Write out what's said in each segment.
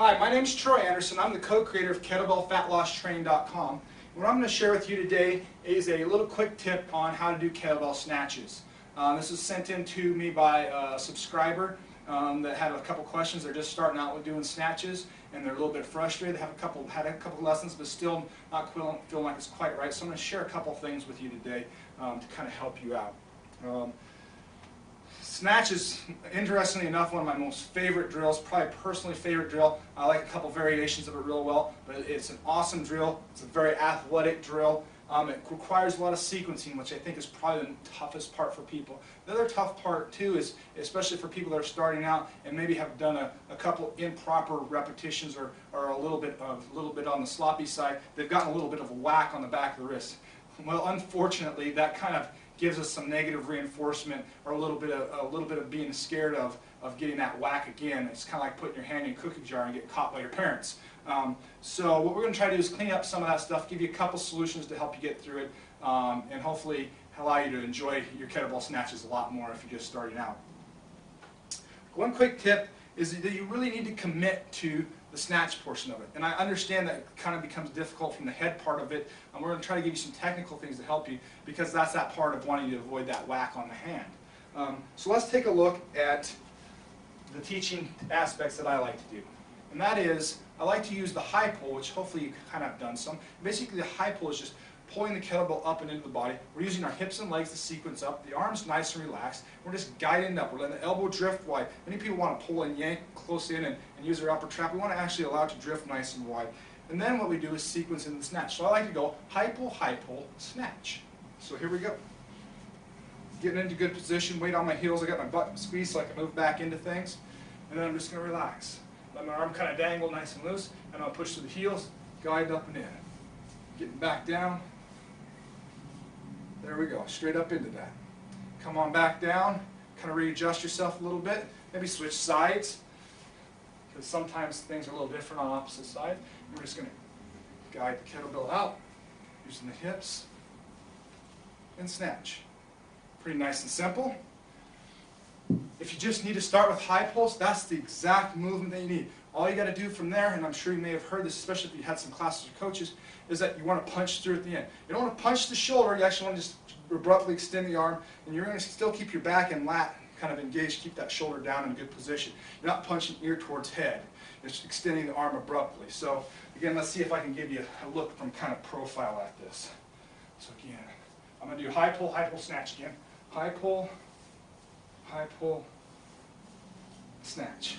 Hi, my name is Troy Anderson. I'm the co-creator of KettlebellFatLossTraining.com. What I'm going to share with you today is a little quick tip on how to do kettlebell snatches. This was sent in to me by a subscriber that had a couple questions. They're just starting out with doing snatches and they're a little bit frustrated. They had a couple lessons but still not feeling like it's quite right. So I'm going to share a couple things with you today to kind of help you out. Snatch is, interestingly enough, one of my most favorite drills, probably personally favorite drill. I like a couple variations of it real well, but it's an awesome drill. It's a very athletic drill. It requires a lot of sequencing, which I think is probably the toughest part for people. The other tough part, too, is especially for people that are starting out and maybe have done a couple improper repetitions or a little bit on the sloppy side, they've gotten a little bit of a whack on the back of the wrist. Well, unfortunately, that kind of gives us some negative reinforcement or a little bit of being scared of getting that whack again. It's kind of like putting your hand in a cookie jar and getting caught by your parents. So what we're going to try to do is clean up some of that stuff, give you a couple solutions to help you get through it, and hopefully allow you to enjoy your kettlebell snatches a lot more if you're just starting out. One quick tip is that you really need to commit to the snatch portion of it. And I understand that it kind of becomes difficult from the head part of it. And we're going to try to give you some technical things to help you because that's that part of wanting to avoid that whack on the hand. So let's take a look at the teaching aspects that I like to do. And that is, I like to use the high pull, which hopefully you kind of have done some. Basically the high pull is just pulling the kettlebell up and into the body. We're using our hips and legs to sequence up. The arms nice and relaxed. We're just guiding up. We're letting the elbow drift wide. Many people want to pull and yank close in and use their upper trap. We want to actually allow it to drift nice and wide. And then what we do is sequence in the snatch. So I like to go high pull, snatch. So here we go. Getting into good position, weight on my heels. I got my butt squeezed so I can move back into things. And then I'm just going to relax. Let my arm kind of dangle nice and loose. And I'll push through the heels, guide up and in. Getting back down. There we go, straight up into that. Come on back down, kind of readjust yourself a little bit, maybe switch sides, because sometimes things are a little different on opposite sides. We're just going to guide the kettlebell out, using the hips, and snatch. Pretty nice and simple. If you just need to start with high pulse, that's the exact movement that you need. All you got to do from there, and I'm sure you may have heard this, especially if you had some classes with coaches, is that you want to punch through at the end. You don't want to punch the shoulder, you actually want to just abruptly extend the arm, and you're going to still keep your back and lat kind of engaged, keep that shoulder down in a good position. You're not punching ear towards head, it's extending the arm abruptly. So again, let's see if I can give you a look from kind of profile at this. So again, I'm going to do high pull, snatch again. High pull, snatch.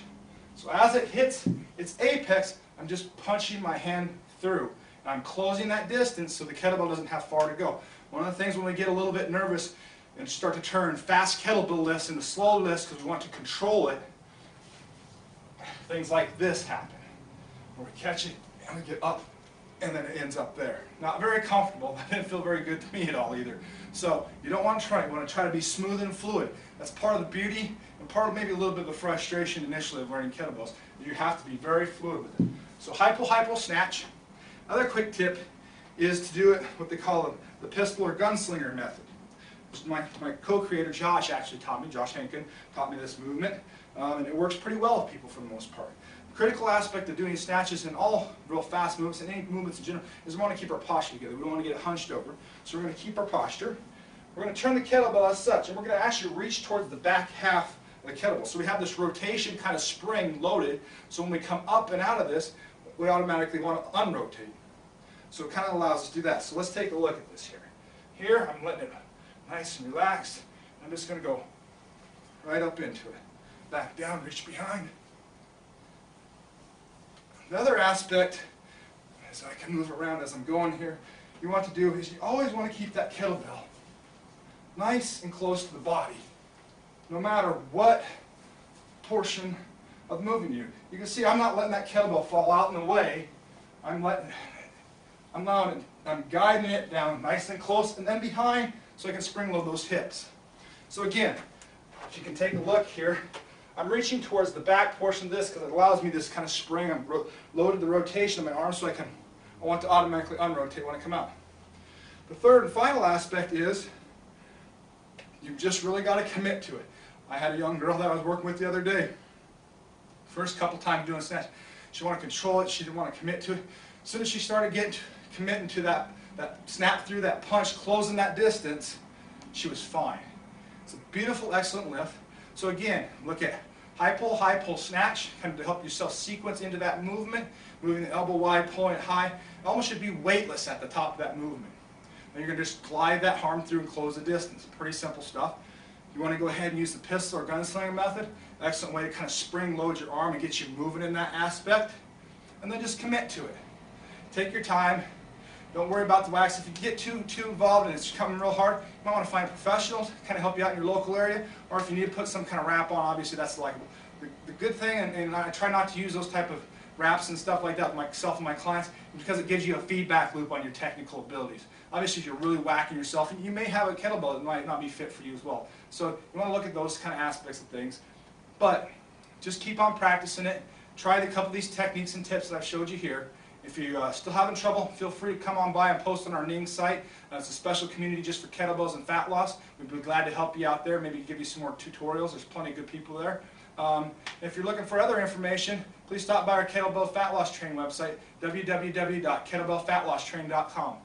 So as it hits its apex, I'm just punching my hand through. And I'm closing that distance so the kettlebell doesn't have far to go. One of the things when we get a little bit nervous and start to turn fast kettlebell lifts into slow lifts because we want to control it, things like this happen. Where we catch it and we get up and then it ends up there. Not very comfortable. That didn't feel very good to me at all either. So you don't want to try it. You want to try to be smooth and fluid. That's part of the beauty and part of maybe a little bit of the frustration initially of learning kettlebells. You have to be very fluid with it. So high pull, snatch. Another quick tip is to do it what they call the pistol or gunslinger method. My co-creator Josh actually taught me, Josh Henkin, taught me this movement, and it works pretty well with people for the most part. The critical aspect of doing snatches and all real fast movements and any movements in general is we want to keep our posture together. We don't want to get it hunched over. So we're going to keep our posture. We're going to turn the kettlebell as such, and we're going to actually reach towards the back half of the kettlebell. So we have this rotation kind of spring loaded, so when we come up and out of this, we automatically want to unrotate. So it kind of allows us to do that. So let's take a look at this here. Here, I'm letting it nice and relaxed. I'm just going to go right up into it. Back down, reach behind. Another aspect, as I can move around as I'm going here, you want to do is you always want to keep that kettlebell nice and close to the body, no matter what portion of moving you. You can see I'm not letting that kettlebell fall out in the way. I'm guiding it down nice and close and then behind so I can spring load those hips. So again, if you can take a look here, I'm reaching towards the back portion of this because it allows me this kind of spring. I'm loaded the rotation of my arm so I want to automatically unrotate when I come out. The third and final aspect is you've just really got to commit to it. I had a young girl that I was working with the other day. First couple times doing snatch. She wanted to control it. She didn't want to commit to it. As soon as she started committing to that snap through, that punch, closing that distance, she was fine. It's a beautiful, excellent lift. So again, look at high pull, snatch, kind of to help yourself sequence into that movement, moving the elbow wide, pulling it high. It almost should be weightless at the top of that movement. Then you're going to just glide that arm through and close the distance. Pretty simple stuff. You want to go ahead and use the pistol or gunslinger method. Excellent way to kind of spring load your arm and get you moving in that aspect. And then just commit to it. Take your time. Don't worry about the wax. If you get too involved and it's coming real hard, you might want to find professionals to kind of help you out in your local area. Or if you need to put some kind of wrap on, obviously that's like the good thing. And I try not to use those type of wraps and stuff like that with myself and my clients because it gives you a feedback loop on your technical abilities. Obviously, if you're really whacking yourself, you may have a kettlebell that might not be fit for you as well. So you want to look at those kind of aspects of things. But just keep on practicing it. Try a couple of these techniques and tips that I've showed you here. If you're still having trouble, feel free to come on by and post on our Ning site. It's a special community just for kettlebells and fat loss. We'd be glad to help you out there, maybe give you some more tutorials. There's plenty of good people there. If you're looking for other information, please stop by our Kettlebell Fat Loss Training website, www.kettlebellfatlosstraining.com.